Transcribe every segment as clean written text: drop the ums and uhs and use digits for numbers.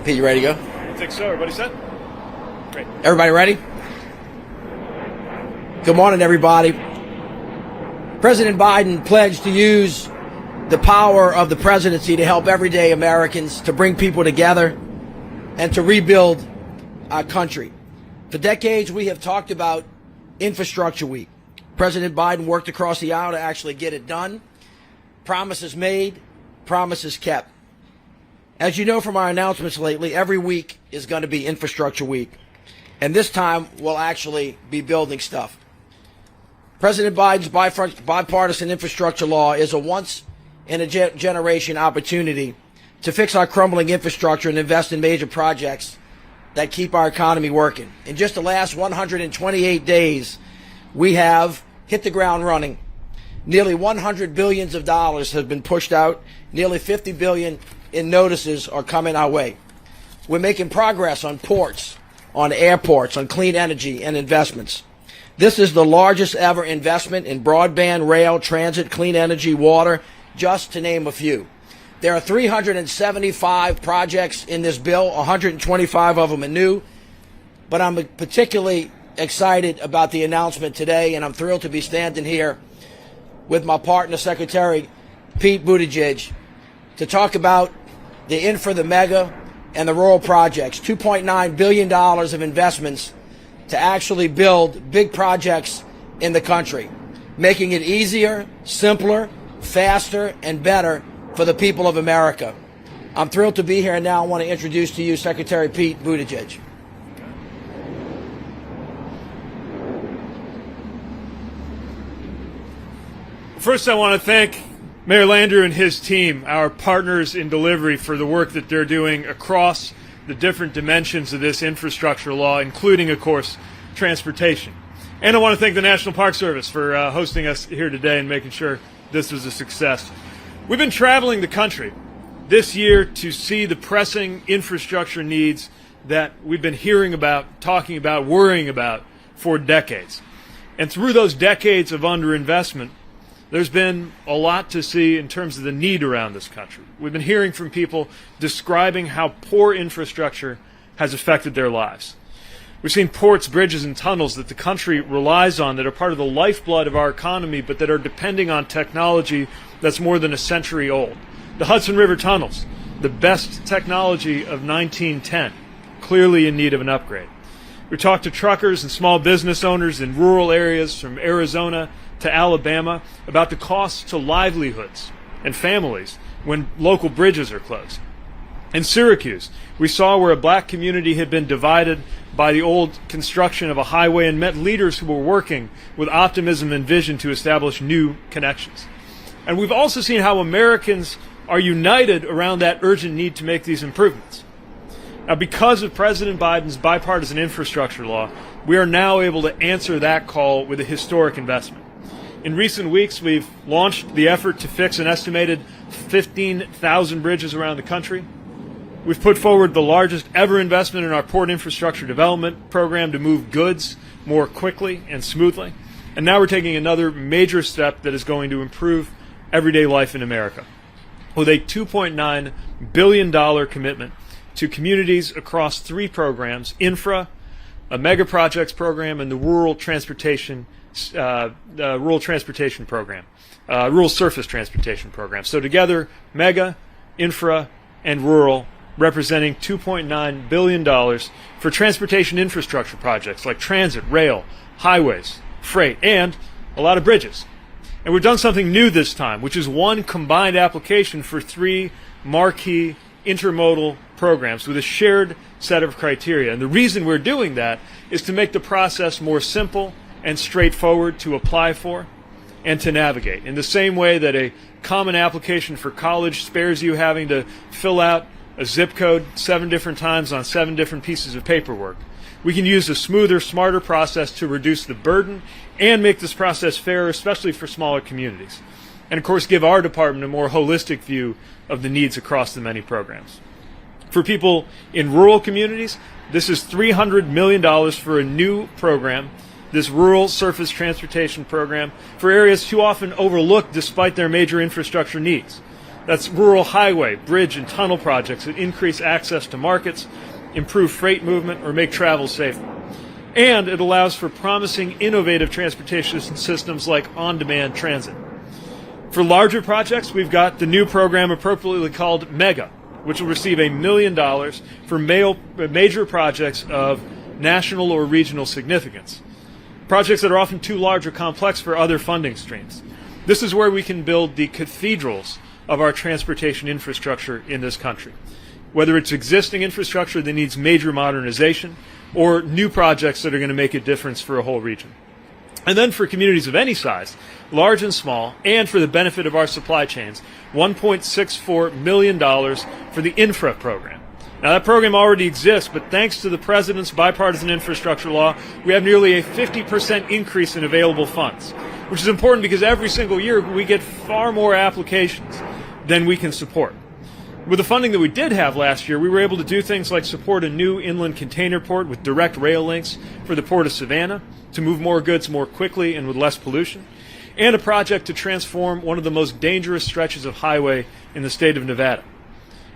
Pete, you ready to go? I think so. Everybody set? Great. Everybody ready? Good morning, everybody. President Biden pledged to use the power of the presidency to help everyday Americans, to bring people together, and to rebuild our country. For decades, we have talked about Infrastructure Week. President Biden worked across the aisle to actually get it done. Promises made, promises kept. As you know from our announcements lately, every week is going to be Infrastructure Week. And this time, we'll actually be building stuff. President Biden's bipartisan infrastructure law is a once-in-a-generation opportunity to fix our crumbling infrastructure and invest in major projects that keep our economy working. In just the last 128 days, we have hit the ground running. Nearly $100 billion have been pushed out. Nearly $50 billion in notices are coming our way. We're making progress on ports, on airports, on clean energy and investments. This is the largest ever investment in broadband, rail, transit, clean energy, water, just to name a few. There are 375 projects in this bill, 125 of them are new, but I'm particularly excited about the announcement today, and I'm thrilled to be standing here with my partner, Secretary Pete Buttigieg, to talk about the infra, the mega, and the rural projects. $2.9 billion of investments to actually build big projects in the country, making it easier, simpler, faster, and better for the people of America. I'm thrilled to be here, and now I want to introduce to you Secretary Pete Buttigieg. First, I want to thank Mayor Landrieu and his team, our partners in delivery, for the work that they're doing across the different dimensions of this infrastructure law, including, of course, transportation. And I want to thank the National Park Service for hosting us here today and making sure this was a success. We've been traveling the country this year to see the pressing infrastructure needs that we've been hearing about, talking about, worrying about for decades. And through those decades of underinvestment, there's been a lot to see in terms of the need around this country. We've been hearing from people describing how poor infrastructure has affected their lives. We've seen ports, bridges, and tunnels that the country relies on that are part of the lifeblood of our economy, but that are depending on technology that's more than a century old. The Hudson River tunnels, the best technology of 1910, clearly in need of an upgrade. We talked to truckers and small business owners in rural areas from Arizona to Alabama about the costs to livelihoods and families when local bridges are closed. In Syracuse, we saw where a black community had been divided by the old construction of a highway and met leaders who were working with optimism and vision to establish new connections. And we've also seen how Americans are united around that urgent need to make these improvements. Now, because of President Biden's bipartisan infrastructure law, we are now able to answer that call with a historic investment. In recent weeks, we've launched the effort to fix an estimated 15,000 bridges around the country. We've put forward the largest ever investment in our port infrastructure development program to move goods more quickly and smoothly. And now we're taking another major step that is going to improve everyday life in America with a $2.9 billion commitment to communities across three programs: infra, a mega projects program, and the rural transportation rural surface transportation program. So together, mega, infra, and rural, representing $2.9 billion for transportation infrastructure projects like transit, rail, highways, freight, and a lot of bridges. And we've done something new this time, which is one combined application for three marquee intermodal programs with a shared set of criteria. And the reason we're doing that is to make the process more simple and straightforward to apply for and to navigate. In the same way that a common application for college spares you having to fill out a zip code 7 different times on 7 different pieces of paperwork, we can use a smoother, smarter process to reduce the burden and make this process fairer, especially for smaller communities. And of course, give our department a more holistic view of the needs across the many programs. For people in rural communities, this is $300 million for a new program, this rural surface transportation program, for areas too often overlooked despite their major infrastructure needs. That's rural highway, bridge, and tunnel projects that increase access to markets, improve freight movement, or make travel safer. And it allows for promising innovative transportation systems like on-demand transit. For larger projects, we've got the new program appropriately called MEGA, which will receive $1 million for major projects of national or regional significance. Projects that are often too large or complex for other funding streams. This is where we can build the cathedrals of our transportation infrastructure in this country. Whether it's existing infrastructure that needs major modernization or new projects that are going to make a difference for a whole region. And then for communities of any size, large and small, and for the benefit of our supply chains, $1.64 million for the infra program. Now that program already exists, but thanks to the President's bipartisan infrastructure law, we have nearly a 50% increase in available funds, which is important because every single year we get far more applications than we can support. With the funding that we did have last year, we were able to do things like support a new inland container port with direct rail links for the Port of Savannah to move more goods more quickly and with less pollution, and a project to transform one of the most dangerous stretches of highway in the state of Nevada.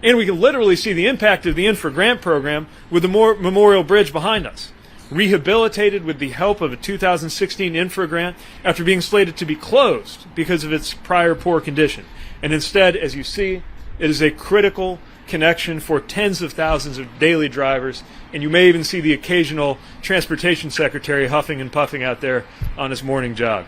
And we can literally see the impact of the Infra Grant program with the Memorial Bridge behind us, rehabilitated with the help of a 2016 Infra Grant after being slated to be closed because of its prior poor condition. And instead, as you see, it is a critical connection for tens of thousands of daily drivers, and you may even see the occasional transportation secretary huffing and puffing out there on his morning jog.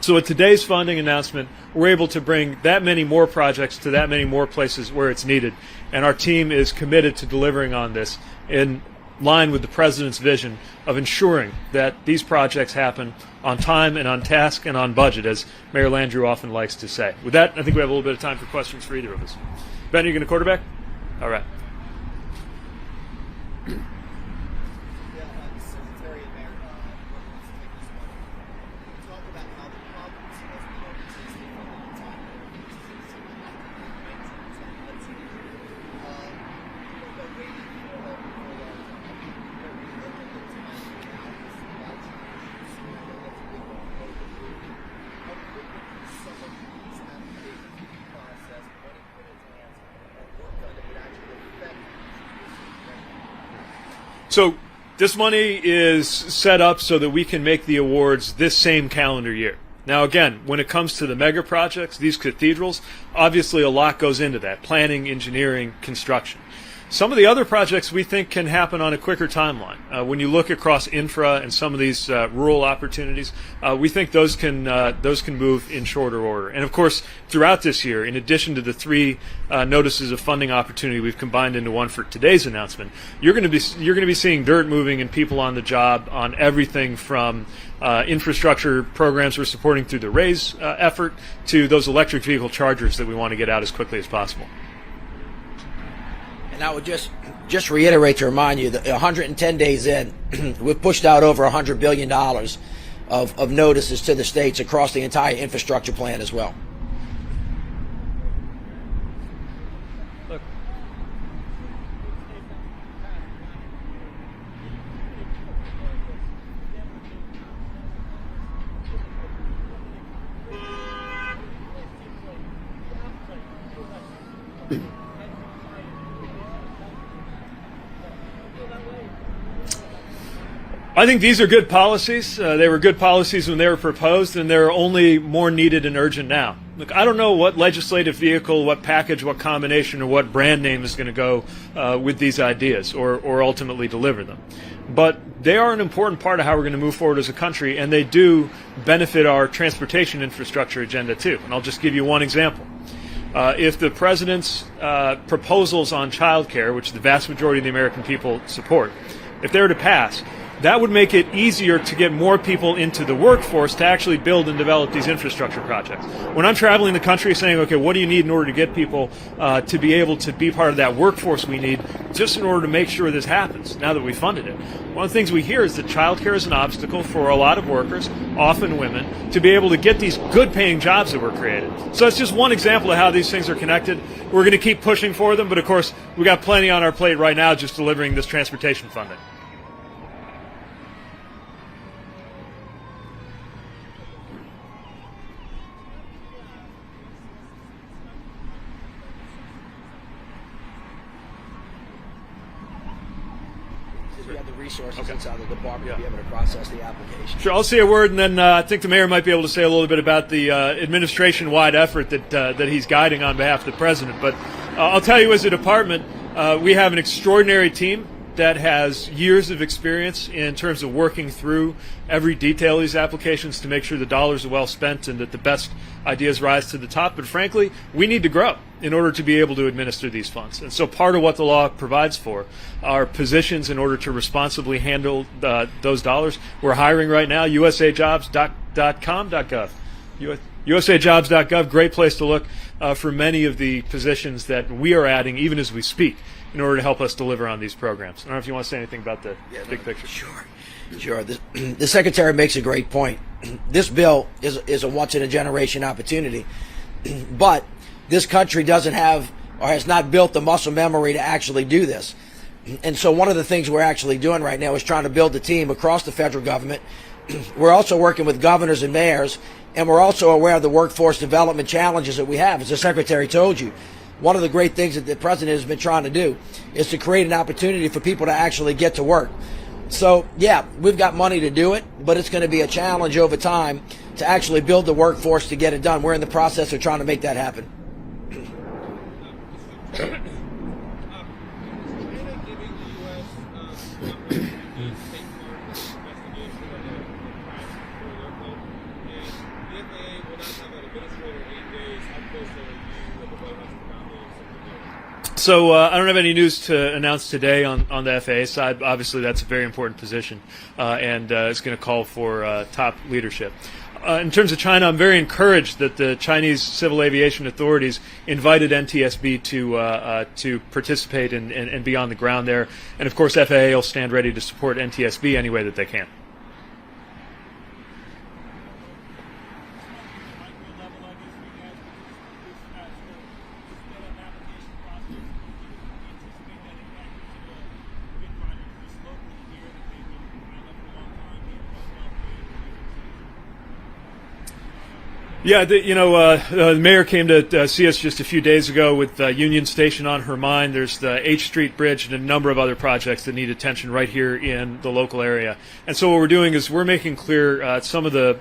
So with today's funding announcement, we're able to bring that many more projects to that many more places where it's needed, and our team is committed to delivering on this in line with the President's vision of ensuring that these projects happen on time and on task and on budget, as Mayor Landrieu often likes to say. With that, I think we have a little bit of time for questions for either of us. Ben, are you going to quarterback? All right. So this money is set up so that we can make the awards this same calendar year. Now again, when it comes to the mega projects, these cathedrals, obviously a lot goes into that, planning, engineering, construction. Some of the other projects we think can happen on a quicker timeline. When you look across infra and some of these rural opportunities, we think those can move in shorter order. And of course, throughout this year, in addition to the 3 notices of funding opportunity we've combined into one for today's announcement, you're going to be seeing dirt moving and people on the job on everything from infrastructure programs we're supporting through the RAISE effort to those electric vehicle chargers that we want to get out as quickly as possible. And I would just reiterate to remind you that 110 days in, we've pushed out over $100 billion of notices to the states across the entire infrastructure plan as well. Look. I think these are good policies. They were good policies when they were proposed, and they're only more needed and urgent now. Look, I don't know what legislative vehicle, what package, what combination, or what brand name is going to go with these ideas or ultimately deliver them. But they are an important part of how we're going to move forward as a country, and they do benefit our transportation infrastructure agenda too. And I'll just give you one example. If the President's proposals on child care, which the vast majority of the American people support, if they were to pass, that would make it easier to get more people into the workforce to actually build and develop these infrastructure projects. When I'm traveling the country saying, okay, what do you need in order to get people to be able to be part of that workforce we need just in order to make sure this happens now that we funded it? One of the things we hear is that childcare is an obstacle for a lot of workers, often women, to be able to get these good paying jobs that were created. So it's just one example of how these things are connected. We're going to keep pushing for them, but of course, we've got plenty on our plate right now just delivering this transportation funding. you have the resources Okay. inside the department Yeah. to be able to process the application. Sure, I'll say a word, and then I think the mayor might be able to say a little bit about the administration-wide effort that he's guiding on behalf of the president. But I'll tell you, as a department, we have an extraordinary team that has years of experience in terms of working through every detail of these applications to make sure the dollars are well spent and that the best ideas rise to the top. But frankly, we need to grow in order to be able to administer these funds. And so part of what the law provides for are positions in order to responsibly handle those dollars. We're hiring right now, usajobs.com.gov. usajobs.gov, great place to look for many of the positions that we are adding even as we speak in order to help us deliver on these programs. I don't know if you want to say anything about the big picture. Sure. The secretary makes a great point. This bill is a once-in-a-generation opportunity, but this country doesn't have or has not built the muscle memory to actually do this. And so one of the things we're actually doing right now is trying to build a team across the federal government. We're also working with governors and mayors, and we're also aware of the workforce development challenges that we have. As the secretary told you, one of the great things that the president has been trying to do is to create an opportunity for people to actually get to work. So, yeah, we've got money to do it, but it's going to be a challenge over time to actually build the workforce to get it done. We're in the process of trying to make that happen. So I don't have any news to announce today on the FAA side. Obviously, that's a very important position, and it's going to call for top leadership. In terms of China, I'm very encouraged that the Chinese civil aviation authorities invited NTSB to participate and be on the ground there. And of course, FAA will stand ready to support NTSB any way that they can. Yeah, the mayor came to see us just a few days ago with Union Station on her mind. There's the H Street Bridge and a number of other projects that need attention right here in the local area. And so what we're doing is we're making clear some of the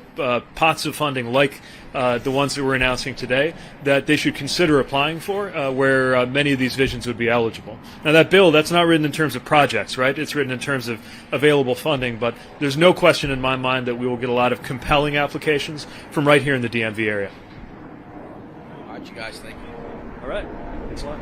pots of funding, like the ones that we're announcing today, that they should consider applying for, where many of these visions would be eligible. Now that bill, that's not written in terms of projects, right? It's written in terms of available funding, but there's no question in my mind that we will get a lot of compelling applications from right here in the DMV area. All right, you guys, thank you. All right. Thanks a lot.